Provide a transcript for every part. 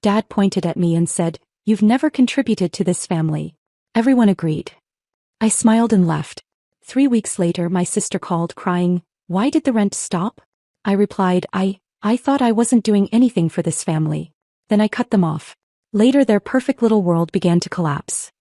Dad pointed at me and said, "You've never contributed to this family." Everyone agreed. I smiled and left. 3 weeks later my sister called crying, "Why did the rent stop?" I replied, I thought I wasn't doing anything for this family. Then I cut them off. Later their perfect little world began to collapse.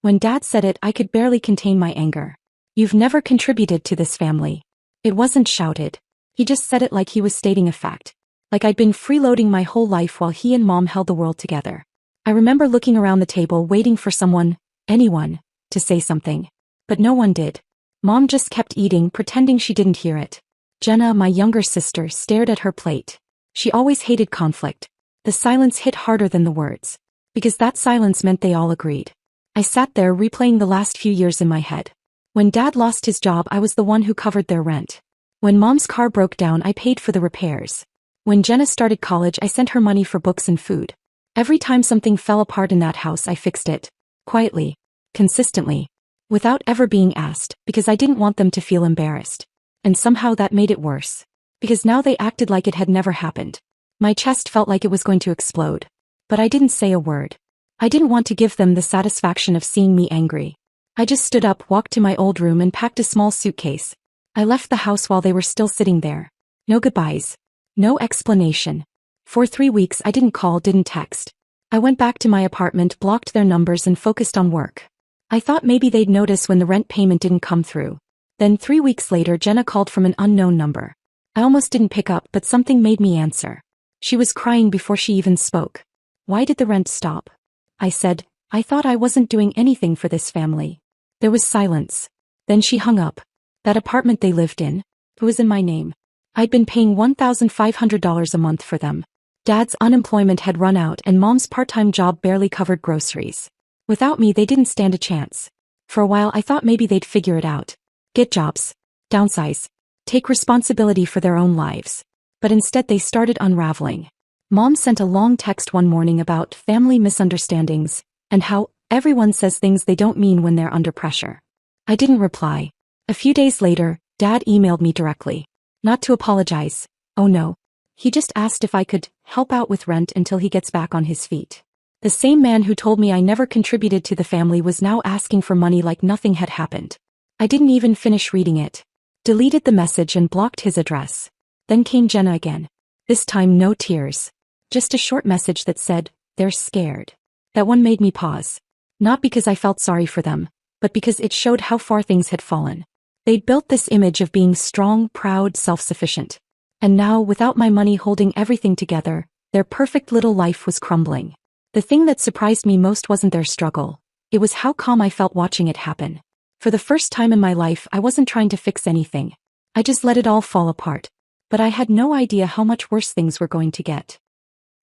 When Dad said it, I could barely contain my anger. "You've never contributed to this family." It wasn't shouted. He just said it like he was stating a fact. Like I'd been freeloading my whole life while he and Mom held the world together. I remember looking around the table waiting for someone, anyone, to say something. But no one did. Mom just kept eating, pretending she didn't hear it. Jenna, my younger sister, stared at her plate. She always hated conflict. The silence hit harder than the words. Because that silence meant they all agreed. I sat there replaying the last few years in my head. When Dad lost his job, I was the one who covered their rent. When Mom's car broke down, I paid for the repairs. When Jenna started college, I sent her money for books and food. Every time something fell apart in that house, I fixed it. Quietly. Consistently. Without ever being asked, because I didn't want them to feel embarrassed. And somehow that made it worse. Because now they acted like it had never happened. My chest felt like it was going to explode. But I didn't say a word. I didn't want to give them the satisfaction of seeing me angry. I just stood up, walked to my old room and packed a small suitcase. I left the house while they were still sitting there. No goodbyes. No explanation. For 3 weeks I didn't call, didn't text. I went back to my apartment, blocked their numbers and focused on work. I thought maybe they'd notice when the rent payment didn't come through. Then 3 weeks later Jenna called from an unknown number. I almost didn't pick up, but something made me answer. She was crying before she even spoke. "Why did the rent stop?" I said, "I thought I wasn't doing anything for this family." There was silence. Then she hung up. That apartment they lived in, it was in my name. I'd been paying $1,500 a month for them. Dad's unemployment had run out and Mom's part-time job barely covered groceries. Without me they didn't stand a chance. For a while I thought maybe they'd figure it out. Get jobs. Downsize. Take responsibility for their own lives. But instead they started unraveling. Mom sent a long text one morning about family misunderstandings and how everyone says things they don't mean when they're under pressure. I didn't reply. A few days later, Dad emailed me directly. Not to apologize. Oh no. He just asked if I could help out with rent until he gets back on his feet. The same man who told me I never contributed to the family was now asking for money like nothing had happened. I didn't even finish reading it. Deleted the message and blocked his address. Then came Jenna again. This time no tears. Just a short message that said, "They're scared." That one made me pause. Not because I felt sorry for them, but because it showed how far things had fallen. They'd built this image of being strong, proud, self-sufficient. And now, without my money holding everything together, their perfect little life was crumbling. The thing that surprised me most wasn't their struggle. It was how calm I felt watching it happen. For the first time in my life, I wasn't trying to fix anything. I just let it all fall apart. But I had no idea how much worse things were going to get.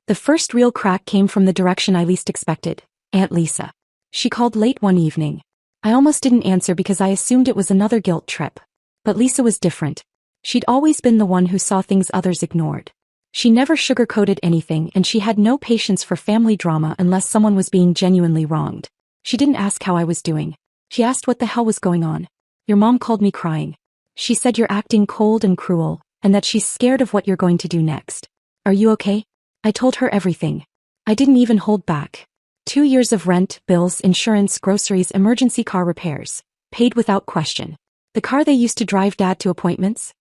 The first real crack came from the direction I least expected, Aunt Lisa. She called late one evening. I almost didn't answer because I assumed it was another guilt trip. But Lisa was different. She'd always been the one who saw things others ignored. She never sugarcoated anything and she had no patience for family drama unless someone was being genuinely wronged. She didn't ask how I was doing. She asked what the hell was going on. "Your mom called me crying. She said you're acting cold and cruel, and that she's scared of what you're going to do next. Are you okay?" I told her everything. I didn't even hold back. 2 years of rent, bills, insurance, groceries, emergency car repairs. Paid without question. The car they used to drive Dad to appointments.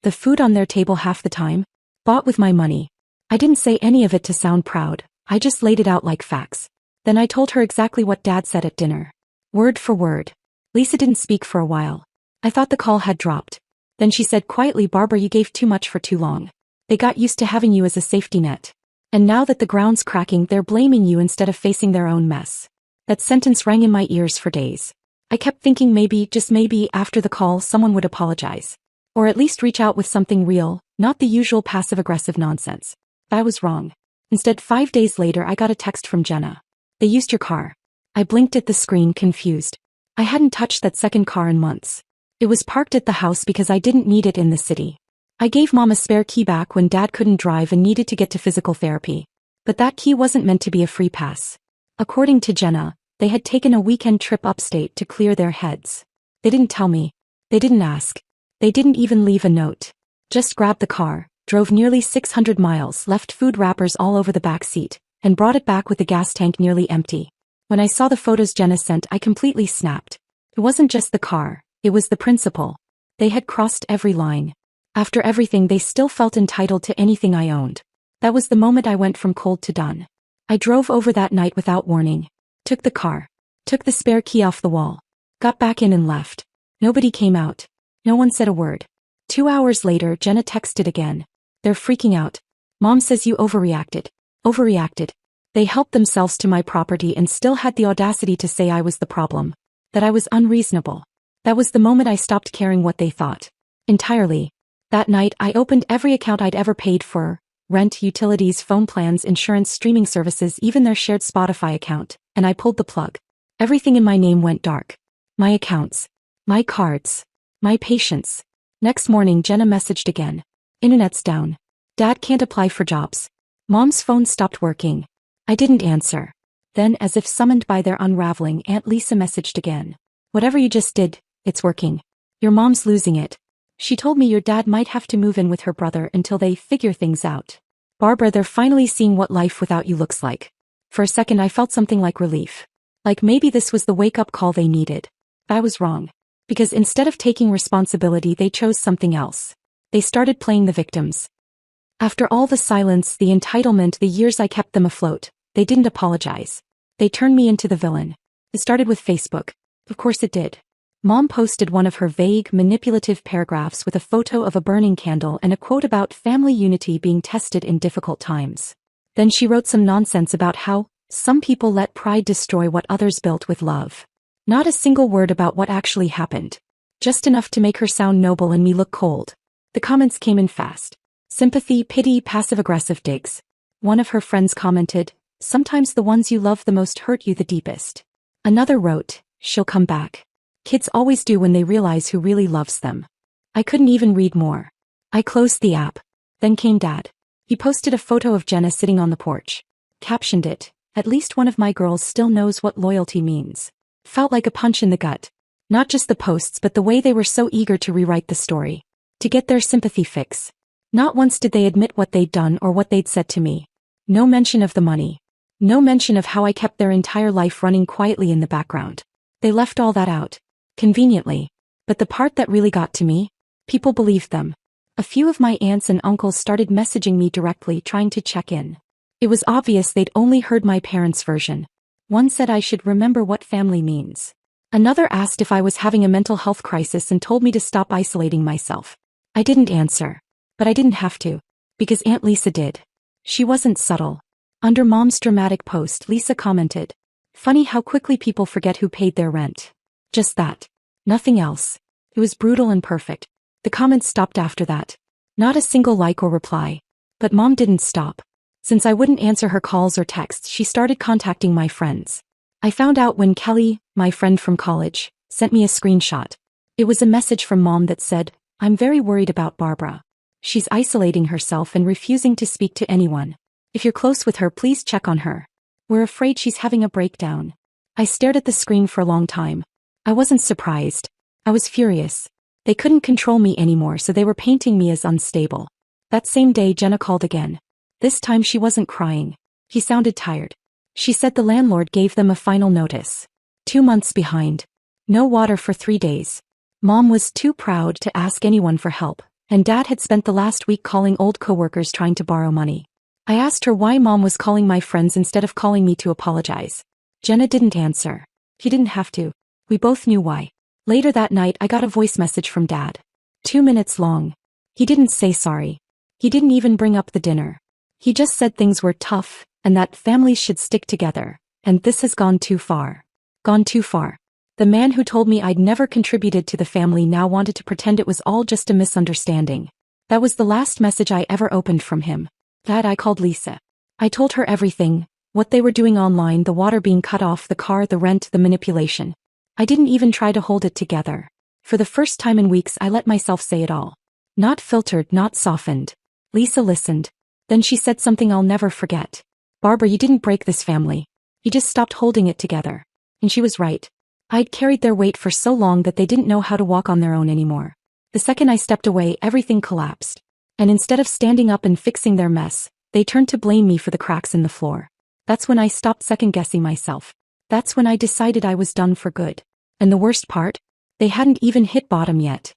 The food on their table half the time. Bought with my money. I didn't say any of it to sound proud. I just laid it out like facts. Then I told her exactly what Dad said at dinner. Word for word. Lisa didn't speak for a while. I thought the call had dropped. Then she said quietly, "Barbara, you gave too much for too long. They got used to having you as a safety net. And now that the ground's cracking, they're blaming you instead of facing their own mess." That sentence rang in my ears for days. I kept thinking maybe, just maybe, after the call someone would apologize. Or at least reach out with something real, not the usual passive-aggressive nonsense. I was wrong. Instead, 5 days later I got a text from Jenna. "They used your car." I blinked at the screen, confused. I hadn't touched that second car in months. It was parked at the house because I didn't need it in the city. I gave Mom a spare key back when Dad couldn't drive and needed to get to physical therapy. But that key wasn't meant to be a free pass. According to Jenna, they had taken a weekend trip upstate to clear their heads. They didn't tell me. They didn't ask. They didn't even leave a note. Just grabbed the car, drove nearly 600 miles, left food wrappers all over the back seat, and brought it back with the gas tank nearly empty. When I saw the photos Jenna sent, I completely snapped. It wasn't just the car, it was the principle. They had crossed every line. After everything, they still felt entitled to anything I owned. That was the moment I went from cold to done. I drove over that night without warning. Took the car. Took the spare key off the wall. Got back in and left. Nobody came out. No one said a word. 2 hours later, Jenna texted again. They're freaking out. Mom says you overreacted. Overreacted. They helped themselves to my property and still had the audacity to say I was the problem. That I was unreasonable. That was the moment I stopped caring what they thought. Entirely. That night, I opened every account I'd ever paid for. Rent, utilities, phone plans, insurance, streaming services, even their shared Spotify account, and I pulled the plug. Everything in my name went dark. My accounts. My cards. My patience. Next morning, Jenna messaged again. Internet's down. Dad can't apply for jobs. Mom's phone stopped working. I didn't answer. Then, as if summoned by their unraveling, Aunt Lisa messaged again. Whatever you just did, it's working. Your mom's losing it. She told me your dad might have to move in with her brother until they figure things out. Barbara, they're finally seeing what life without you looks like. For a second I felt something like relief. Like maybe this was the wake-up call they needed. I was wrong. Because instead of taking responsibility, they chose something else. They started playing the victims. After all the silence, the entitlement, the years I kept them afloat, they didn't apologize. They turned me into the villain. It started with Facebook. Of course it did. Mom posted one of her vague, manipulative paragraphs with a photo of a burning candle and a quote about family unity being tested in difficult times. Then she wrote some nonsense about how some people let pride destroy what others built with love. Not a single word about what actually happened. Just enough to make her sound noble and me look cold. The comments came in fast. Sympathy, pity, passive-aggressive digs. One of her friends commented, "Sometimes the ones you love the most hurt you the deepest." Another wrote, "She'll come back. Kids always do when they realize who really loves them." I couldn't even read more. I closed the app. Then came Dad. He posted a photo of Jenna sitting on the porch. Captioned it, "At least one of my girls still knows what loyalty means." Felt like a punch in the gut. Not just the posts but the way they were so eager to rewrite the story. To get their sympathy fix. Not once did they admit what they'd done or what they'd said to me. No mention of the money. No mention of how I kept their entire life running quietly in the background. They left all that out. Conveniently. But the part that really got to me? People believed them. A few of my aunts and uncles started messaging me directly trying to check in. It was obvious they'd only heard my parents' version. One said I should remember what family means. Another asked if I was having a mental health crisis and told me to stop isolating myself. I didn't answer. But I didn't have to. Because Aunt Lisa did. She wasn't subtle. Under Mom's dramatic post, Lisa commented, "Funny how quickly people forget who paid their rent." Just that. Nothing else. It was brutal and perfect. The comments stopped after that. Not a single like or reply. But Mom didn't stop. Since I wouldn't answer her calls or texts, she started contacting my friends. I found out when Kelly, my friend from college, sent me a screenshot. It was a message from Mom that said, "I'm very worried about Barbara. She's isolating herself and refusing to speak to anyone. If you're close with her, please check on her. We're afraid she's having a breakdown." I stared at the screen for a long time. I wasn't surprised. I was furious. They couldn't control me anymore, so they were painting me as unstable. That same day, Jenna called again. This time she wasn't crying. He sounded tired. She said the landlord gave them a final notice. 2 months behind. No water for 3 days. Mom was too proud to ask anyone for help, and Dad had spent the last week calling old coworkers trying to borrow money. I asked her why Mom was calling my friends instead of calling me to apologize. Jenna didn't answer. He didn't have to. We both knew why. Later that night I got a voice message from Dad. 2 minutes long. He didn't say sorry. He didn't even bring up the dinner. He just said things were tough, and that families should stick together, and this has gone too far. Gone too far. The man who told me I'd never contributed to the family now wanted to pretend it was all just a misunderstanding. That was the last message I ever opened from him. That I called Lisa. I told her everything, what they were doing online, the water being cut off, the car, the rent, the manipulation. I didn't even try to hold it together. For the first time in weeks I let myself say it all. Not filtered, not softened. Lisa listened. Then she said something I'll never forget. "Barbara, you didn't break this family. You just stopped holding it together." And she was right. I'd carried their weight for so long that they didn't know how to walk on their own anymore. The second I stepped away, everything collapsed. And instead of standing up and fixing their mess, they turned to blame me for the cracks in the floor. That's when I stopped second-guessing myself. That's when I decided I was done for good. And the worst part? They hadn't even hit bottom yet.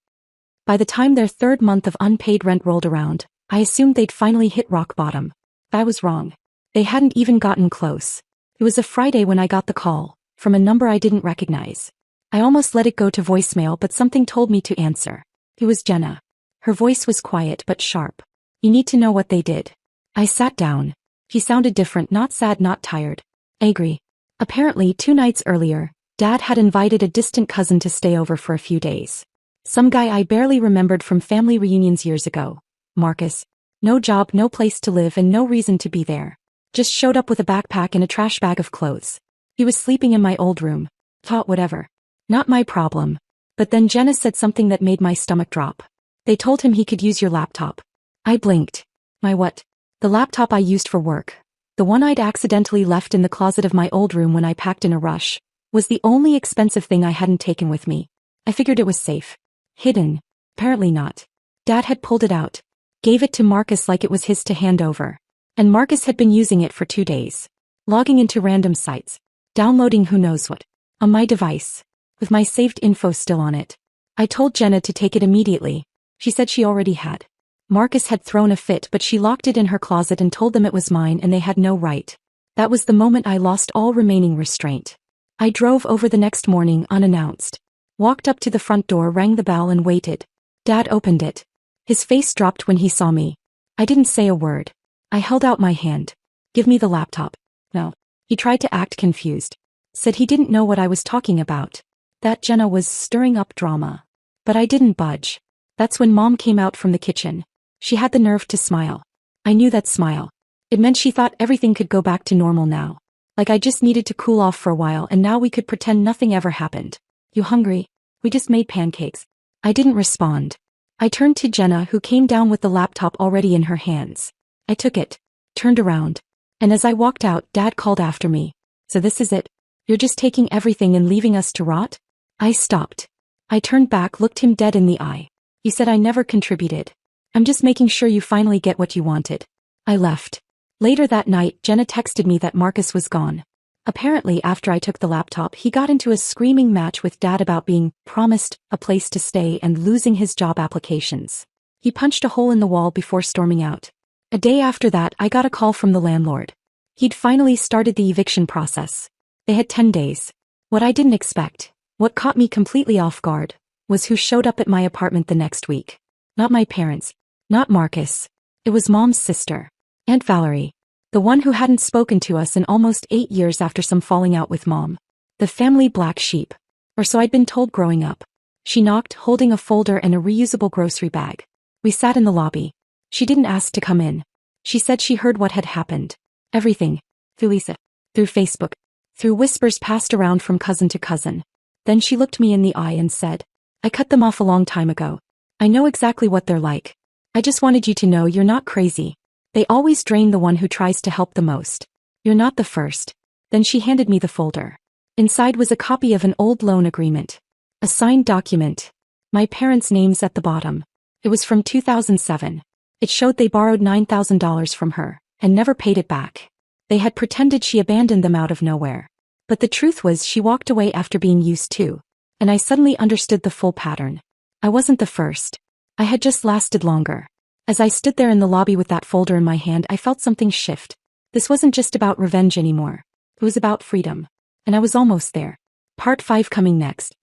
By the time their third month of unpaid rent rolled around, I assumed they'd finally hit rock bottom. I was wrong. They hadn't even gotten close. It was a Friday when I got the call, from a number I didn't recognize. I almost let it go to voicemail, but something told me to answer. It was Jenna. Her voice was quiet but sharp. You need to know what they did. I sat down. She sounded different, not sad, not tired. Angry. Apparently, 2 nights earlier, Dad had invited a distant cousin to stay over for a few days. Some guy I barely remembered from family reunions years ago. Marcus. No job, no place to live, and no reason to be there. Just showed up with a backpack and a trash bag of clothes. He was sleeping in my old room. Thought whatever. Not my problem. But then Jenna said something that made my stomach drop. They told him he could use your laptop. I blinked. My what? The laptop I used for work. The one I'd accidentally left in the closet of my old room when I packed in a rush. Was the only expensive thing I hadn't taken with me. I figured it was safe. Hidden. Apparently not. Dad had pulled it out. Gave it to Marcus like it was his to hand over. And Marcus had been using it for 2 days. Logging into random sites. Downloading who knows what. On my device. With my saved info still on it. I told Jenna to take it immediately. She said she already had. Marcus had thrown a fit, but she locked it in her closet and told them it was mine and they had no right. That was the moment I lost all remaining restraint. I drove over the next morning unannounced. Walked up to the front door, rang the bell and waited. Dad opened it. His face dropped when he saw me. I didn't say a word. I held out my hand. Give me the laptop. No. He tried to act confused. Said he didn't know what I was talking about. That Jenna was stirring up drama. But I didn't budge. That's when Mom came out from the kitchen. She had the nerve to smile. I knew that smile. It meant she thought everything could go back to normal now. Like I just needed to cool off for a while and now we could pretend nothing ever happened. You hungry? We just made pancakes. I didn't respond. I turned to Jenna, who came down with the laptop already in her hands. I took it. Turned around. And as I walked out, Dad called after me. So this is it? You're just taking everything and leaving us to rot? I stopped. I turned back, looked him dead in the eye. You said I never contributed. I'm just making sure you finally get what you wanted. I left. Later that night, Jenna texted me that Marcus was gone. Apparently after I took the laptop, he got into a screaming match with Dad about being promised a place to stay and losing his job applications. He punched a hole in the wall before storming out. A day after that, I got a call from the landlord. He'd finally started the eviction process. They had 10 days. What I didn't expect, what caught me completely off guard, was who showed up at my apartment the next week. Not my parents. Not Marcus. It was Mom's sister. Aunt Valerie. The one who hadn't spoken to us in almost 8 years after some falling out with Mom. The family black sheep. Or so I'd been told growing up. She knocked, holding a folder and a reusable grocery bag. We sat in the lobby. She didn't ask to come in. She said she heard what had happened. Everything. Through Lisa. Through Facebook. Through whispers passed around from cousin to cousin. Then she looked me in the eye and said, I cut them off a long time ago. I know exactly what they're like. I just wanted you to know you're not crazy. They always drain the one who tries to help the most. You're not the first. Then she handed me the folder. Inside was a copy of an old loan agreement. A signed document. My parents' names at the bottom. It was from 2007. It showed they borrowed $9,000 from her and never paid it back. They had pretended she abandoned them out of nowhere. But the truth was she walked away after being used too. And I suddenly understood the full pattern. I wasn't the first. I had just lasted longer. As I stood there in the lobby with that folder in my hand, I felt something shift. This wasn't just about revenge anymore. It was about freedom. And I was almost there. Part 5 coming next.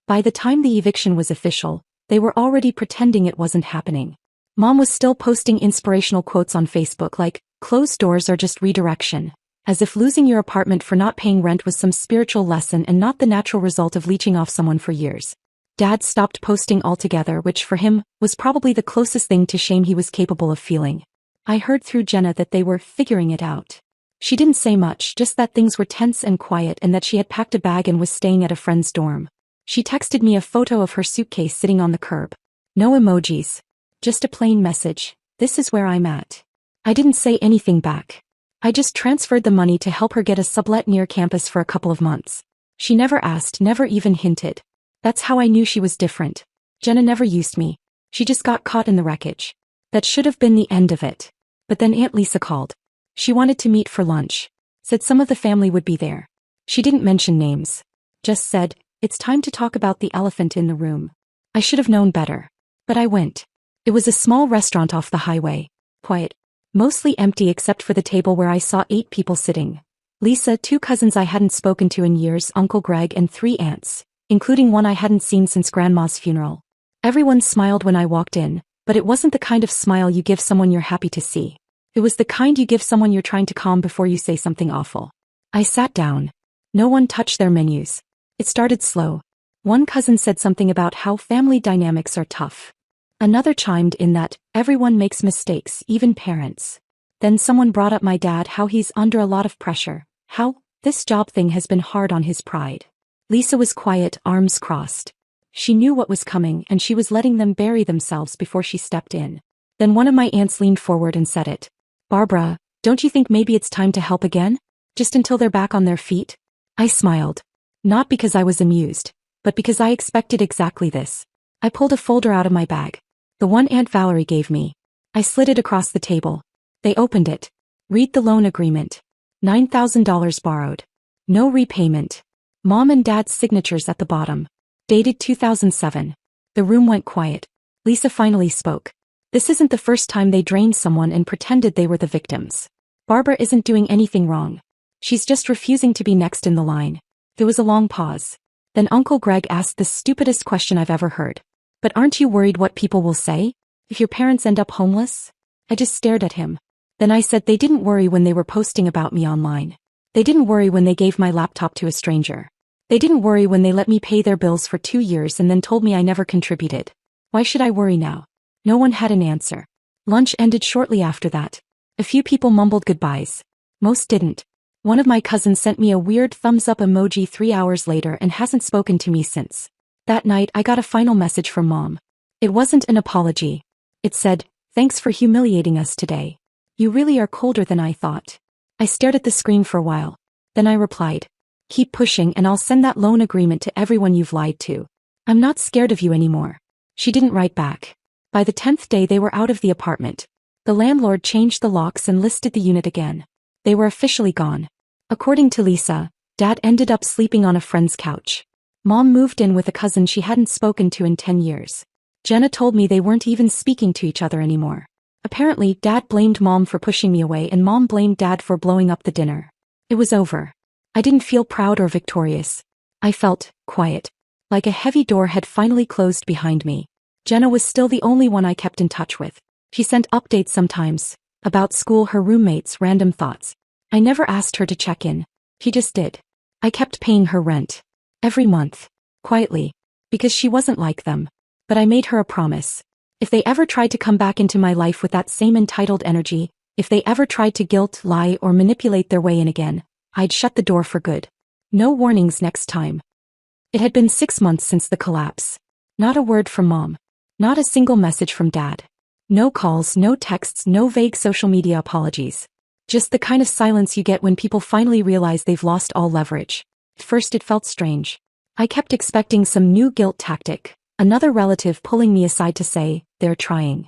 By the time the eviction was official, they were already pretending it wasn't happening. Mom was still posting inspirational quotes on Facebook like, closed doors are just redirection. As if losing your apartment for not paying rent was some spiritual lesson and not the natural result of leeching off someone for years. Dad stopped posting altogether, which for him was probably the closest thing to shame he was capable of feeling. I heard through Jenna that they were figuring it out. She didn't say much, just that things were tense and quiet and that she had packed a bag and was staying at a friend's dorm. She texted me a photo of her suitcase sitting on the curb. No emojis. Just a plain message. This is where I'm at. I didn't say anything back. I just transferred the money to help her get a sublet near campus for a couple of months. She never asked, never even hinted. That's how I knew she was different. Jenna never used me. She just got caught in the wreckage. That should have been the end of it. But then Aunt Lisa called. She wanted to meet for lunch. Said some of the family would be there. She didn't mention names. Just said, it's time to talk about the elephant in the room. I should have known better. But I went. It was a small restaurant off the highway. Quiet. Mostly empty except for the table where I saw 8 people sitting. Lisa, 2 cousins I hadn't spoken to in years, Uncle Greg and 3 aunts, including one I hadn't seen since Grandma's funeral. Everyone smiled when I walked in, but it wasn't the kind of smile you give someone you're happy to see. It was the kind you give someone you're trying to calm before you say something awful. I sat down. No one touched their menus. It started slow. One cousin said something about how family dynamics are tough. Another chimed in that everyone makes mistakes, even parents. Then someone brought up my dad, how he's under a lot of pressure, how this job thing has been hard on his pride. Lisa was quiet, arms crossed. She knew what was coming and she was letting them bury themselves before she stepped in. Then one of my aunts leaned forward and said it. Barbara, don't you think maybe it's time to help again? Just until they're back on their feet? I smiled. Not because I was amused, but because I expected exactly this. I pulled a folder out of my bag. The one Aunt Valerie gave me. I slid it across the table. They opened it. Read the loan agreement. $9,000 borrowed. No repayment. Mom and Dad's signatures at the bottom. Dated 2007. The room went quiet. Lisa finally spoke. This isn't the first time they drained someone and pretended they were the victims. Barbara isn't doing anything wrong. She's just refusing to be next in the line. There was a long pause. Then Uncle Greg asked the stupidest question I've ever heard. But aren't you worried what people will say? If your parents end up homeless? I just stared at him. Then I said they didn't worry when they were posting about me online. They didn't worry when they gave my laptop to a stranger. They didn't worry when they let me pay their bills for 2 years and then told me I never contributed. Why should I worry now? No one had an answer. Lunch ended shortly after that. A few people mumbled goodbyes. Most didn't. One of my cousins sent me a weird thumbs up emoji 3 hours later and hasn't spoken to me since. That night I got a final message from Mom. It wasn't an apology. It said, thanks for humiliating us today. You really are colder than I thought. I stared at the screen for a while. Then I replied, keep pushing and I'll send that loan agreement to everyone you've lied to. I'm not scared of you anymore. She didn't write back. By the 10th day they were out of the apartment. The landlord changed the locks and listed the unit again. They were officially gone. According to Lisa, Dad ended up sleeping on a friend's couch. Mom moved in with a cousin she hadn't spoken to in 10 years. Jenna told me they weren't even speaking to each other anymore. Apparently, Dad blamed Mom for pushing me away and Mom blamed Dad for blowing up the dinner. It was over. I didn't feel proud or victorious. I felt quiet. Like a heavy door had finally closed behind me. Jenna was still the only one I kept in touch with. She sent updates sometimes. About school, her roommates, random thoughts. I never asked her to check in. She just did. I kept paying her rent. Every month. Quietly. Because she wasn't like them. But I made her a promise. If they ever tried to come back into my life with that same entitled energy, if they ever tried to guilt, lie, or manipulate their way in again, I'd shut the door for good. No warnings next time. It had been 6 months since the collapse. Not a word from Mom. Not a single message from Dad. No calls, no texts, no vague social media apologies. Just the kind of silence you get when people finally realize they've lost all leverage. At first it felt strange. I kept expecting some new guilt tactic, another relative pulling me aside to say, they're trying.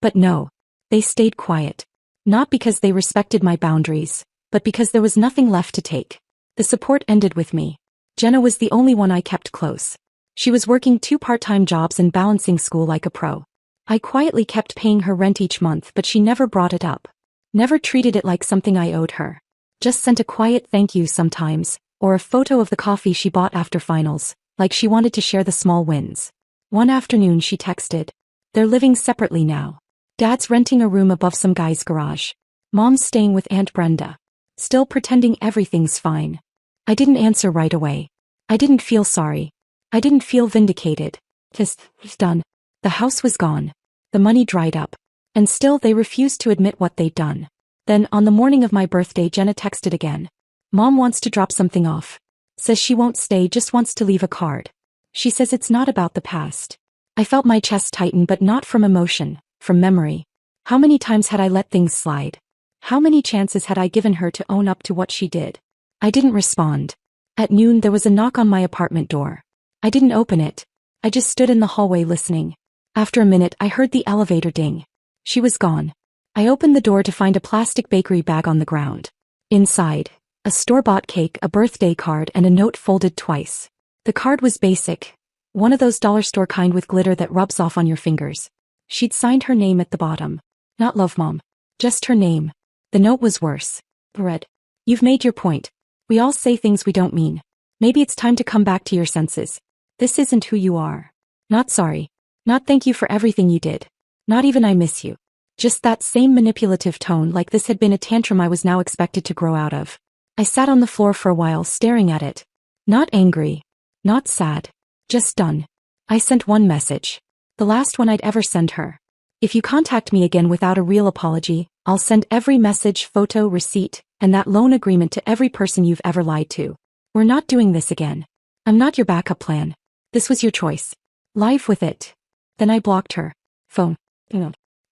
But no. They stayed quiet. Not because they respected my boundaries, but because there was nothing left to take. The support ended with me. Jenna was the only one I kept close. She was working 2 part-time jobs and balancing school like a pro. I quietly kept paying her rent each month, but she never brought it up. Never treated it like something I owed her. Just sent a quiet thank you sometimes, or a photo of the coffee she bought after finals, like she wanted to share the small wins. One afternoon she texted, they're living separately now. Dad's renting a room above some guy's garage. Mom's staying with Aunt Brenda. Still pretending everything's fine. I didn't answer right away. I didn't feel sorry. I didn't feel vindicated. Just done. The house was gone. The money dried up. And still they refused to admit what they'd done. Then, on the morning of my birthday, Jenna texted again. Mom wants to drop something off. Says she won't stay, just wants to leave a card. She says it's not about the past. I felt my chest tighten, but not from emotion, from memory. How many times had I let things slide? How many chances had I given her to own up to what she did? I didn't respond. At noon there was a knock on my apartment door. I didn't open it. I just stood in the hallway listening. After a minute I heard the elevator ding. She was gone. I opened the door to find a plastic bakery bag on the ground. Inside, a store-bought cake, a birthday card, and a note folded twice. The card was basic. One of those dollar store kind with glitter that rubs off on your fingers. She'd signed her name at the bottom. Not Love Mom. Just her name. The note was worse. Read. You've made your point. We all say things we don't mean. Maybe it's time to come back to your senses. This isn't who you are. Not sorry. Not thank you for everything you did. Not even I miss you. Just that same manipulative tone, like this had been a tantrum I was now expected to grow out of. I sat on the floor for a while staring at it. Not angry. Not sad. Just done. I sent one message. The last one I'd ever send her. If you contact me again without a real apology, I'll send every message, photo, receipt, and that loan agreement to every person you've ever lied to. We're not doing this again. I'm not your backup plan. This was your choice. Live with it. Then I blocked her. Phone.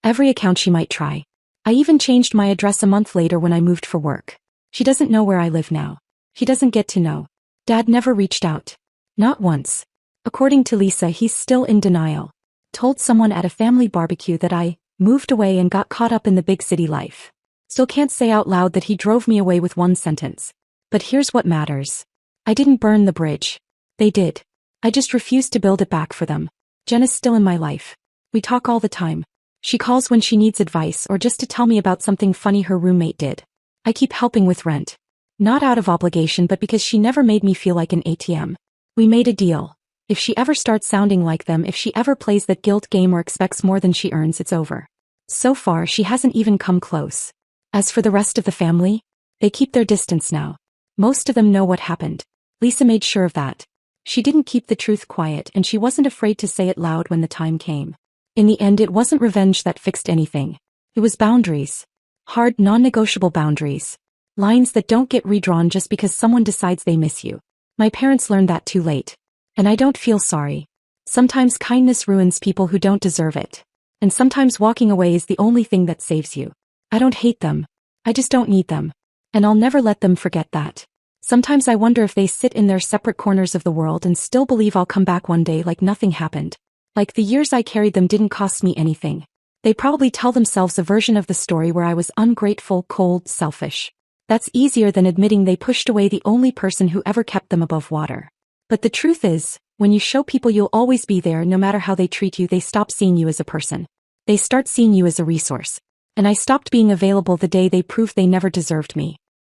Every account she might try. I even changed my address a month later when I moved for work. She doesn't know where I live now. She doesn't get to know. Dad never reached out. Not once. According to Lisa, he's still in denial. Told someone at a family barbecue that I moved away and got caught up in the big city life. Still can't say out loud that he drove me away with one sentence. But here's what matters. I didn't burn the bridge. They did. I just refused to build it back for them. Jen is still in my life. We talk all the time. She calls when she needs advice or just to tell me about something funny her roommate did. I keep helping with rent. Not out of obligation, but because she never made me feel like an ATM. We made a deal. If she ever starts sounding like them, if she ever plays that guilt game or expects more than she earns, it's over. So far, she hasn't even come close. As for the rest of the family, they keep their distance now. Most of them know what happened. Lisa made sure of that. She didn't keep the truth quiet, and she wasn't afraid to say it loud when the time came. In the end, it wasn't revenge that fixed anything. It was boundaries. Hard, non-negotiable boundaries. Lines that don't get redrawn just because someone decides they miss you. My parents learned that too late. And I don't feel sorry. Sometimes kindness ruins people who don't deserve it. And sometimes walking away is the only thing that saves you. I don't hate them. I just don't need them. And I'll never let them forget that. Sometimes I wonder if they sit in their separate corners of the world and still believe I'll come back one day like nothing happened. Like the years I carried them didn't cost me anything. They probably tell themselves a version of the story where I was ungrateful, cold, selfish. That's easier than admitting they pushed away the only person who ever kept them above water. But the truth is, when you show people you'll always be there no matter how they treat you, they stop seeing you as a person. They start seeing you as a resource. And I stopped being available the day they proved they never deserved me.